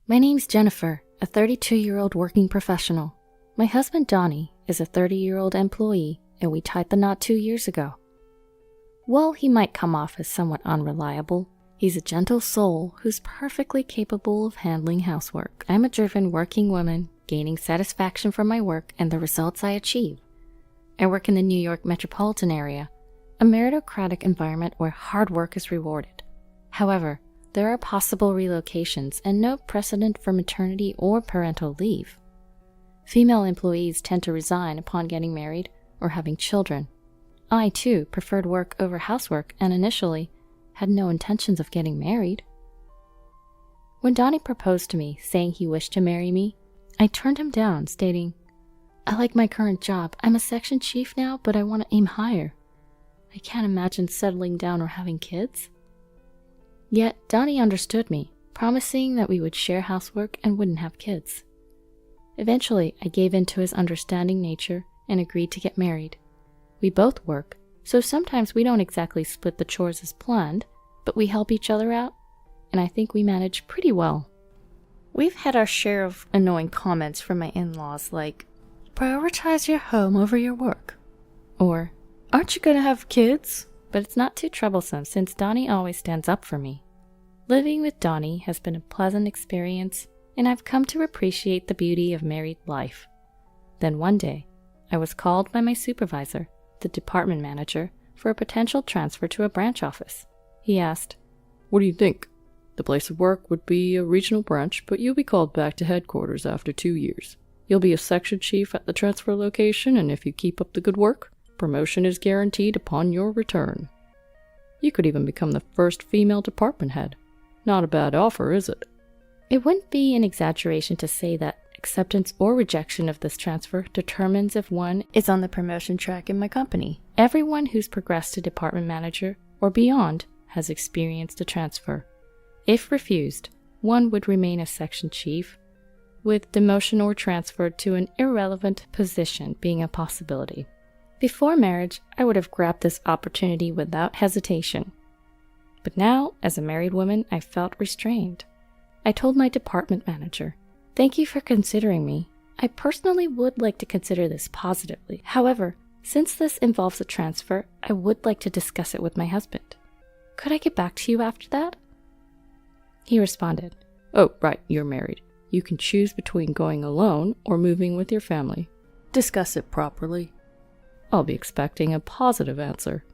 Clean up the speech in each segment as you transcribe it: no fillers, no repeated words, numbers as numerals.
My name's Jennifer, a 32-year-old working professional. My husband Donnie is a 30-year-old employee, and we tied the knot 2 years ago. While he might come off as somewhat unreliable, he's a gentle soul who's perfectly capable of handling housework. I'm a driven working woman, gaining satisfaction from my work and the results I achieve. I work in the New York metropolitan area, a meritocratic environment where hard work is rewarded. However, there are possible relocations and no precedent for maternity or parental leave. Female employees tend to resign upon getting married or having children. I, too, preferred work over housework and initially had no intentions of getting married. When Donnie proposed to me, saying he wished to marry me, I turned him down, stating, "I like my current job. I'm a section chief now, but I want to aim higher. I can't imagine settling down or having kids." Yet Donnie understood me, promising that we would share housework and wouldn't have kids. Eventually, I gave in to his understanding nature and agreed to get married. We both work, so sometimes we don't exactly split the chores as planned, but we help each other out, and I think we manage pretty well. We've had our share of annoying comments from my in-laws like, "Prioritize your home over your work," or, "Aren't you gonna have kids?" But it's not too troublesome since Donnie always stands up for me. Living with Donnie has been a pleasant experience, and I've come to appreciate the beauty of married life. Then one day, I was called by my supervisor, the department manager, for a potential transfer to a branch office. He asked, "What do you think? The place of work would be a regional branch, but you'll be called back to headquarters after 2 years. You'll be a section chief at the transfer location, and if you keep up the good work, promotion is guaranteed upon your return. You could even become the first female department head. Not a bad offer, is it?" It wouldn't be an exaggeration to say that acceptance or rejection of this transfer determines if one is on the promotion track in my company. Everyone who's progressed to department manager or beyond has experienced a transfer. If refused, one would remain a section chief, with demotion or transfer to an irrelevant position being a possibility. Before marriage, I would have grabbed this opportunity without hesitation. But now, as a married woman, I felt restrained. I told my department manager, "Thank you for considering me. I personally would like to consider this positively. However, since this involves a transfer, I would like to discuss it with my husband. Could I get back to you after that?" He responded, "Oh, right, you're married. You can choose between going alone or moving with your family. Discuss it properly. I'll be expecting a positive answer."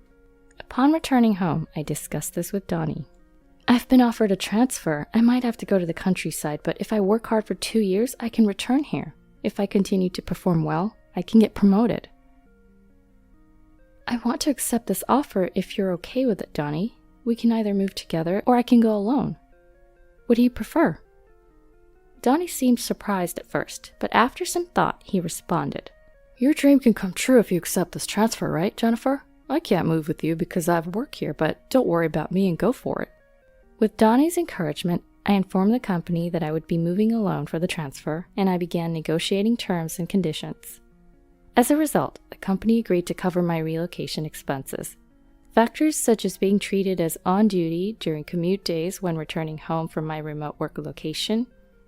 Upon returning home, I discussed this with Donnie. "I've been offered a transfer. I might have to go to the countryside, but if I work hard for 2 years, I can return here. If I continue to perform well, I can get promoted." "I want to accept this offer if you're okay with it, Donnie. We can either move together or I can go alone. What do you prefer?" Donnie seemed surprised at first, but after some thought, he responded, "Your dream can come true if you accept this transfer, right, Jennifer? I can't move with you because I have work here, but don't worry about me and go for it." With Donnie's encouragement, I informed the company that I would be moving alone for the transfer, and I began negotiating terms and conditions. As a result, the company agreed to cover my relocation expenses. Factors such as being treated as on duty during commute days when returning home from my remote work location,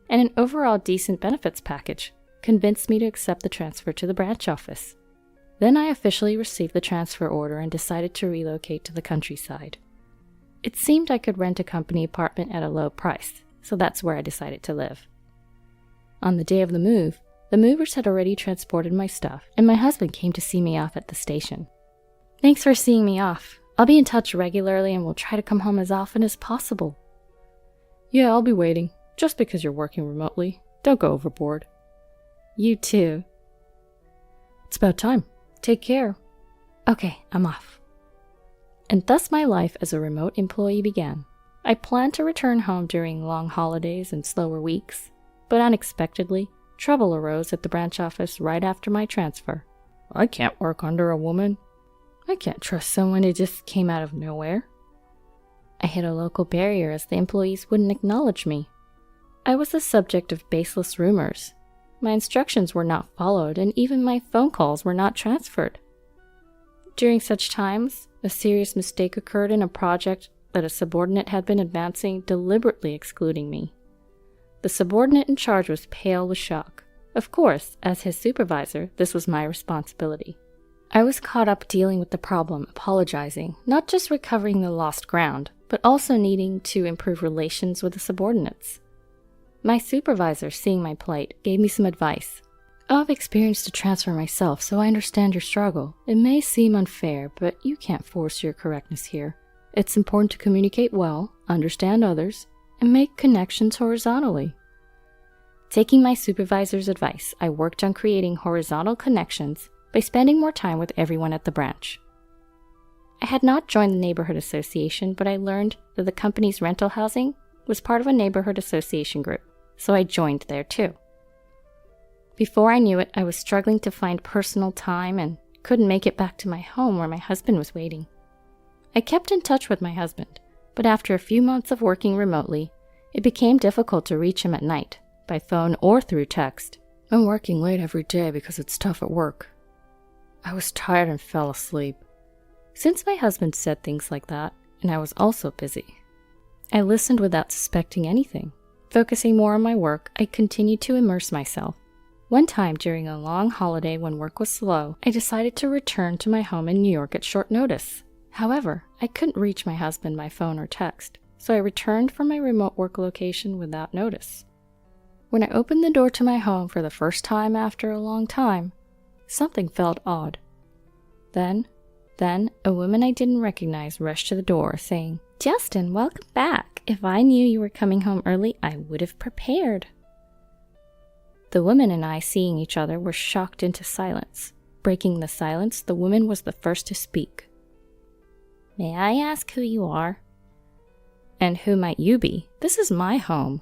and an overall decent benefits package convinced me to accept the transfer to the branch office. Then I officially received the transfer order and decided to relocate to the countryside. It seemed I could rent a company apartment at a low price, so that's where I decided to live. On the day of the move, the movers had already transported my stuff, and my husband came to see me off at the station. "Thanks for seeing me off. I'll be in touch regularly and we'll try to come home as often as possible." "Yeah, I'll be waiting. Just because you're working remotely, don't go overboard." "You too." "It's about time. Take care." "Okay, I'm off." And thus my life as a remote employee began. I planned to return home during long holidays and slower weeks, but unexpectedly, trouble arose at the branch office right after my transfer. "I can't work under a woman. I can't trust someone who just came out of nowhere." I hit a local barrier as the employees wouldn't acknowledge me. I was the subject of baseless rumors. My instructions were not followed, and even my phone calls were not transferred. During such times, a serious mistake occurred in a project that a subordinate had been advancing, deliberately excluding me. The subordinate in charge was pale with shock. Of course, as his supervisor, this was my responsibility. I was caught up dealing with the problem, apologizing, not just recovering the lost ground, but also needing to improve relations with the subordinates. My supervisor, seeing my plight, gave me some advice. I've experienced a transfer myself, so I understand your struggle. It may seem unfair, but you can't force your correctness here. It's important to communicate well, understand others, and make connections horizontally. Taking my supervisor's advice, I worked on creating horizontal connections by spending more time with everyone at the branch. I had not joined the neighborhood association, but I learned that the company's rental housing was part of a neighborhood association group, so I joined there too. Before I knew it, I was struggling to find personal time and couldn't make it back to my home where my husband was waiting. I kept in touch with my husband, but after a few months of working remotely, it became difficult to reach him at night, by phone or through text. I'm working late every day because it's tough at work. I was tired and fell asleep. Since my husband said things like that, and I was also busy, I listened without suspecting anything. Focusing more on my work, I continued to immerse myself. One time during a long holiday when work was slow, I decided to return to my home in New York at short notice. However, I couldn't reach my husband by phone or text, so I returned from my remote work location without notice. When I opened the door to my home for the first time after a long time, something felt odd. Then, a woman I didn't recognize rushed to the door, saying, "Justin, welcome back. If I knew you were coming home early, I would have prepared." The woman and I, seeing each other, were shocked into silence. Breaking the silence, the woman was the first to speak. "May I ask who you are?" "And who might you be? This is my home."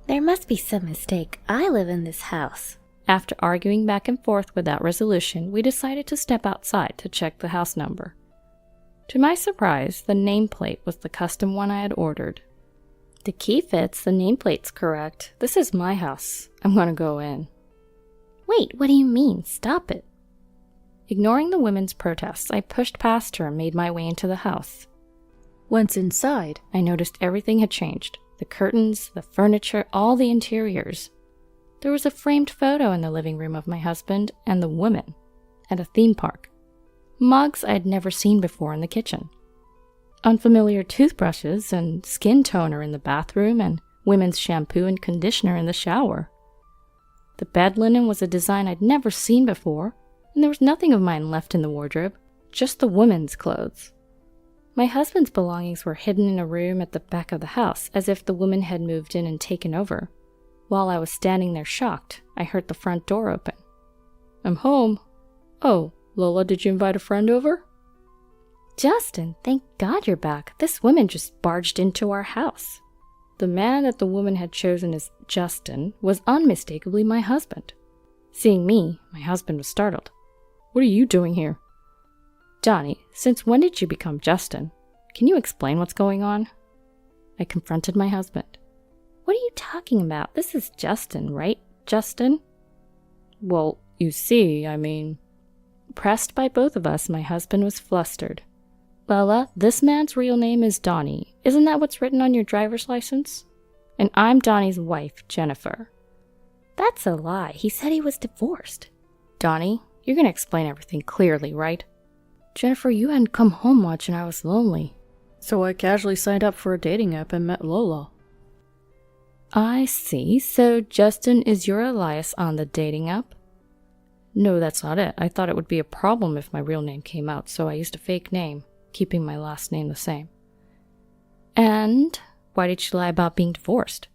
"There must be some mistake. I live in this house." After arguing back and forth without resolution, we decided to step outside to check the house number. To my surprise, the nameplate was the custom one I had ordered. "The key fits, the nameplate's correct. This is my house. I'm gonna go in." "Wait, what do you mean? Stop it." Ignoring the woman's protests, I pushed past her and made my way into the house. Once inside, I noticed everything had changed. The curtains, the furniture, all the interiors. There was a framed photo in the living room of my husband and the woman at a theme park. Mugs I had never seen before in the kitchen. Unfamiliar toothbrushes and skin toner in the bathroom and women's shampoo and conditioner in the shower. The bed linen was a design I'd never seen before, and there was nothing of mine left in the wardrobe, just the woman's clothes. My husband's belongings were hidden in a room at the back of the house, as if the woman had moved in and taken over. While I was standing there shocked, I heard the front door open. "I'm home. Oh, Lola, did you invite a friend over?" "Justin, thank God you're back. This woman just barged into our house." The man that the woman had chosen as Justin was unmistakably my husband. Seeing me, my husband was startled. "What are you doing here?" "Johnny, since when did you become Justin? Can you explain what's going on?" I confronted my husband. "What are you talking about? This is Justin, right, Justin?" "Well, you see, I mean..." Pressed by both of us, my husband was flustered. "Lola, this man's real name is Donnie. Isn't that what's written on your driver's license? And I'm Donnie's wife, Jennifer." "That's a lie. He said he was divorced." "Donnie, you're going to explain everything clearly, right?" "Jennifer, you hadn't come home much and I was lonely, so I casually signed up for a dating app and met Lola." "I see. So Justin is your alias on the dating app?" "No, that's not it. I thought it would be a problem if my real name came out, so I used a fake name, keeping my last name the same." "And why did you lie about being divorced?"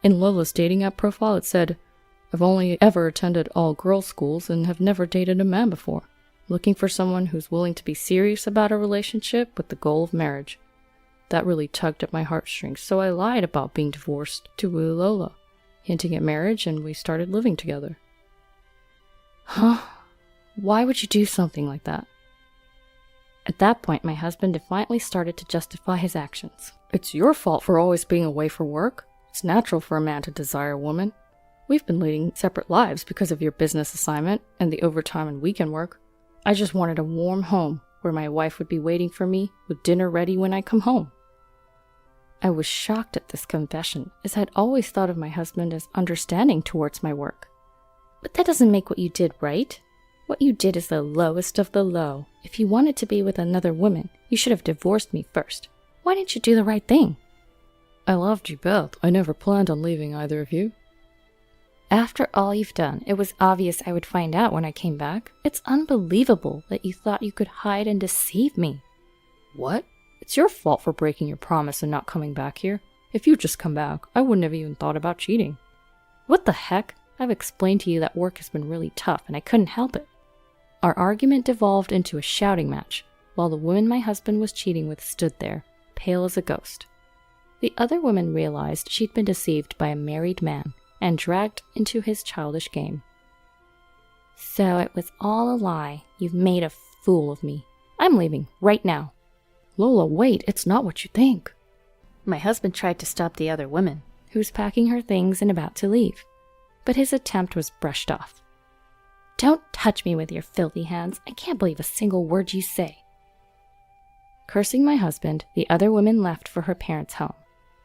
"In Lola's dating app profile it said, 'I've only ever attended all-girls schools and have never dated a man before. Looking for someone who's willing to be serious about a relationship with the goal of marriage.' That really tugged at my heartstrings, so I lied about being divorced to woo Lola, hinting at marriage, and we started living together." "Huh? Why would you do something like that?" At that point, my husband defiantly started to justify his actions. "It's your fault for always being away for work. It's natural for a man to desire a woman. We've been leading separate lives because of your business assignment and the overtime and weekend work. I just wanted a warm home where my wife would be waiting for me with dinner ready when I come home." I was shocked at this confession, as I'd always thought of my husband as understanding towards my work. But that doesn't make what you did right. What you did is the lowest of the low. If you wanted to be with another woman, you should have divorced me first. Why didn't you do the right thing? I loved you both. I never planned on leaving either of you. After all you've done, it was obvious I would find out when I came back. It's unbelievable that you thought you could hide and deceive me. What? It's your fault for breaking your promise and not coming back here. If you'd just come back, I wouldn't have even thought about cheating. What the heck? I've explained to you that work has been really tough and I couldn't help it. Our argument devolved into a shouting match, while the woman my husband was cheating with stood there, pale as a ghost. The other woman realized she'd been deceived by a married man and dragged into his childish game. So it was all a lie. You've made a fool of me. I'm leaving right now. Lola, wait, it's not what you think. My husband tried to stop the other woman, who was packing her things and about to leave, but his attempt was brushed off. Don't touch me with your filthy hands. I can't believe a single word you say. Cursing my husband, the other woman left for her parents' home.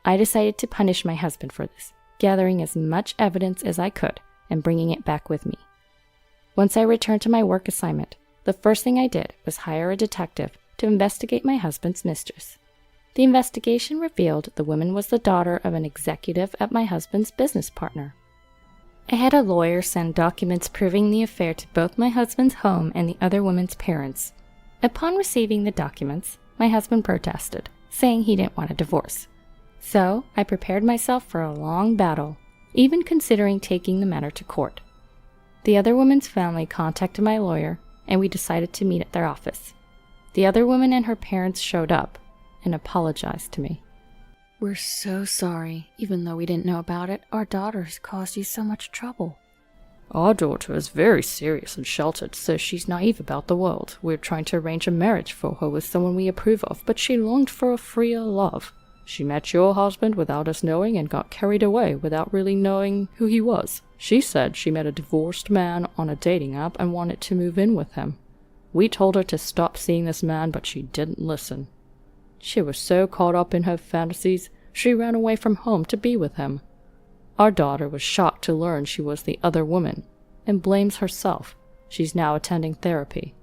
I decided to punish my husband for this, gathering as much evidence as I could and bringing it back with me. Once I returned to my work assignment, the first thing I did was hire a detective to investigate my husband's mistress. The investigation revealed the woman was the daughter of an executive at my husband's business partner. I had a lawyer send documents proving the affair to both my husband's home and the other woman's parents. Upon receiving the documents, my husband protested, saying he didn't want a divorce. So I prepared myself for a long battle, even considering taking the matter to court. The other woman's family contacted my lawyer, and we decided to meet at their office. The other woman and her parents showed up and apologized to me. We're so sorry. Even though we didn't know about it, our daughter has caused you so much trouble. Our daughter is very serious and sheltered, so she's naive about the world. We're trying to arrange a marriage for her with someone we approve of, but she longed for a freer love. She met your husband without us knowing and got carried away without really knowing who he was. She said she met a divorced man on a dating app and wanted to move in with him. We told her to stop seeing this man, but she didn't listen. She was so caught up in her fantasies, she ran away from home to be with him. Our daughter was shocked to learn she was the other woman, and blames herself. She's now attending therapy.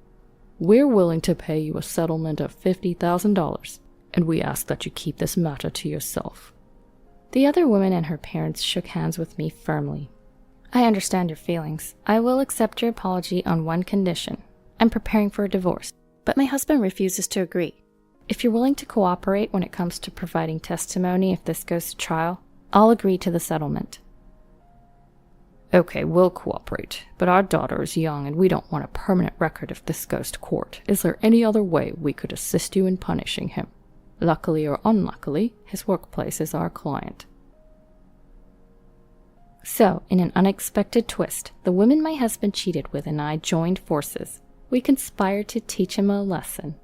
We're willing to pay you a settlement of $50,000, and we ask that you keep this matter to yourself. The other woman and her parents shook hands with me firmly. I understand your feelings. I will accept your apology on one condition. I'm preparing for a divorce, but my husband refuses to agree. If you're willing to cooperate when it comes to providing testimony if this goes to trial, I'll agree to the settlement. Okay, we'll cooperate, but our daughter is young and we don't want a permanent record if this goes to court. Is there any other way we could assist you in punishing him? Luckily or unluckily, his workplace is our client. So, in an unexpected twist, the woman my husband cheated with and I joined forces. We conspired to teach him a lesson.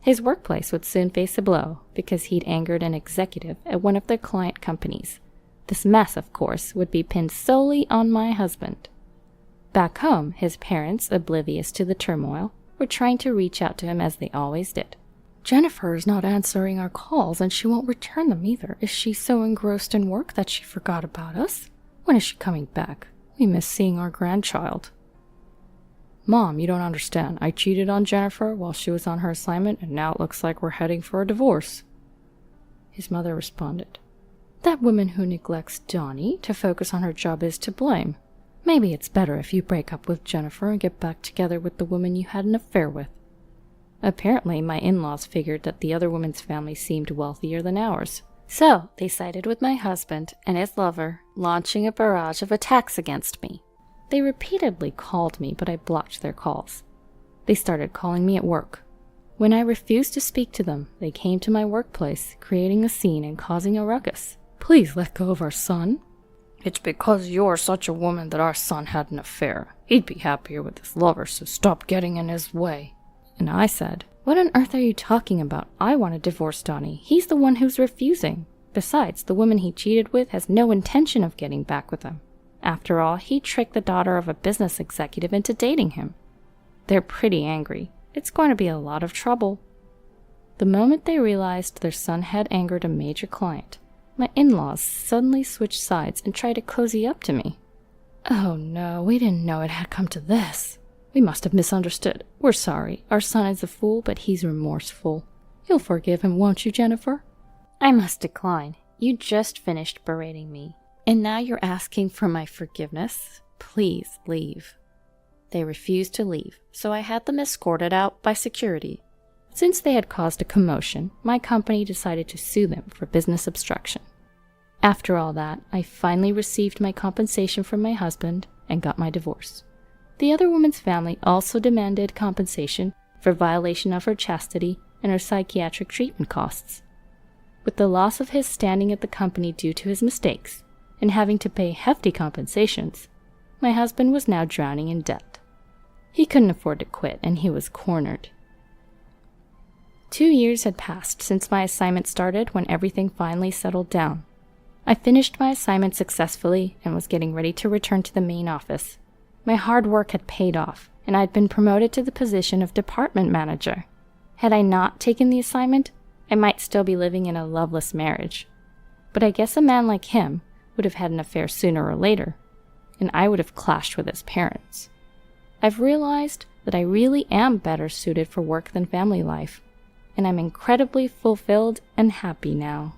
His workplace would soon face a blow because he'd angered an executive at one of their client companies. This mess, of course, would be pinned solely on my husband. Back home, his parents, oblivious to the turmoil, were trying to reach out to him as they always did. Jennifer is not answering our calls and she won't return them either. Is she so engrossed in work that she forgot about us? When is she coming back? We miss seeing our grandchild. Mom, you don't understand. I cheated on Jennifer while she was on her assignment, and now it looks like we're heading for a divorce. His mother responded, That woman who neglects Donnie to focus on her job is to blame. Maybe it's better if you break up with Jennifer and get back together with the woman you had an affair with. Apparently, my in-laws figured that the other woman's family seemed wealthier than ours. So, they sided with my husband and his lover, launching a barrage of attacks against me. They repeatedly called me, but I blocked their calls. They started calling me at work. When I refused to speak to them, they came to my workplace, creating a scene and causing a ruckus. Please let go of our son. It's because you're such a woman that our son had an affair. He'd be happier with his lover, so stop getting in his way. And I said, What on earth are you talking about? I want to divorce Donnie. He's the one who's refusing. Besides, the woman he cheated with has no intention of getting back with him. After all, he tricked the daughter of a business executive into dating him. They're pretty angry. It's going to be a lot of trouble. The moment they realized their son had angered a major client, my in-laws suddenly switched sides and tried to cozy up to me. "Oh no, we didn't know it had come to this. We must have misunderstood. We're sorry. Our son is a fool, but he's remorseful. You'll forgive him, won't you, Jennifer?" I must decline. You just finished berating me, and now you're asking for my forgiveness? Please leave. They refused to leave, so I had them escorted out by security. Since they had caused a commotion, my company decided to sue them for business obstruction. After all that, I finally received my compensation from my husband and got my divorce. The other woman's family also demanded compensation for violation of her chastity and her psychiatric treatment costs. With the loss of his standing at the company due to his mistakes, and having to pay hefty compensations, my husband was now drowning in debt. He couldn't afford to quit, and he was cornered. 2 years had passed since my assignment started when everything finally settled down. I finished my assignment successfully and was getting ready to return to the main office. My hard work had paid off, and I had been promoted to the position of department manager. Had I not taken the assignment, I might still be living in a loveless marriage. But I guess a man like him would have had an affair sooner or later, and I would have clashed with his parents. I've realized that I really am better suited for work than family life, and I'm incredibly fulfilled and happy now.